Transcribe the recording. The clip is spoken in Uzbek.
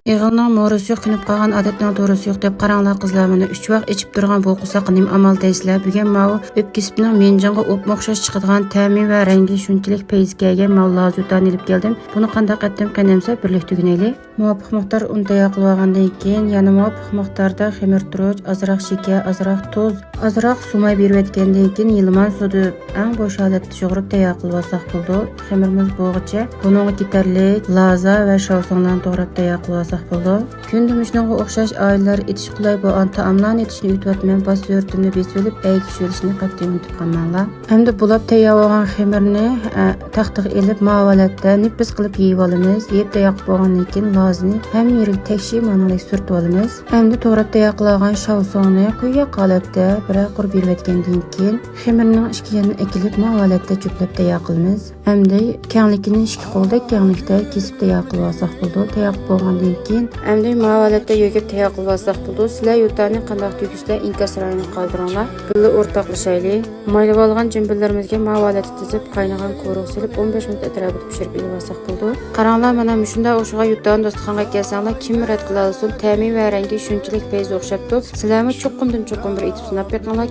Yığılның morusu yo'q, qınıb qalğan adətning to'rusi yo'q deb qaranglar qizlar, mana 3 vaq ichib turgan bu qusaqa nima amal deysizlar? Bugun mavu o'pkisipning menjinga o'pmoqshash chiqadigan ta'mi va rangi shunchalik payizga men lazutan ilib keldim. Buni qanday qatdim qaynamsa birlik tugunayli. Muvofiq miqdor un tayyor qilib olgandan keyin yana muvofiq miqdorda xamir turuch, azroq shakar, azroq tuz, azroq sumay berib etgandan keyin yilman sudi eng bo'sh holatda yo'g'irib tayyor qilib olsak bo'ldi. Xamirimiz bo'g'icha buningga yetarlik laza va shovsonlarni to'g'rab tayyor qilib olsak bo'ldi. Kunda shunga o'xshash oilalar etish qulay bo'lgan taomlarni etishni o'tayotman, bas yurtimni besilib, aygish yo'lishni qat'iy unutib qolmanglar. Hamda bulab tayyor bo'lgan xamirni taxtaga ilib ma'valatda nipis qilib yeyib olamiz. Yeb tayyor bo'lgandan keyin lazini ham yeriga tekshib manalik surtib olamiz. Hamda to'g'rab tayyor qilgan shovsonni quyiq holatda bir qurib berib etgandan keyin xamirning ikki yanini ekilib ma'valatda cho'plab tayyor qilamiz. Hamda kenglikini ikki qo'ldek kenglikda kesib tayyor qilib olsak bo'ldi. Tayyor bo'lgandan keyin hamda ma'valatda yo'g'ib tayyor qilib olsak bo'ldi. Sizlar yutani qanday tugishlar inkaslarni qoldiringlar. Birga o'rtoqlashaylik. Maylab olgan jimbillarimizga ma'valatni tizib qaynagan quruq silib 15 minut atrofida pishirib olsak bo'ldi. Qaranglar, mana shunday o'shaga yutdan do'stxonga kelsanglar kim rad qila olsin, ta'mi va rangi shunchalik payz o'xshabdi. Sizlarga cho'qqimdan cho'qqim bir etib sinab beqinglar.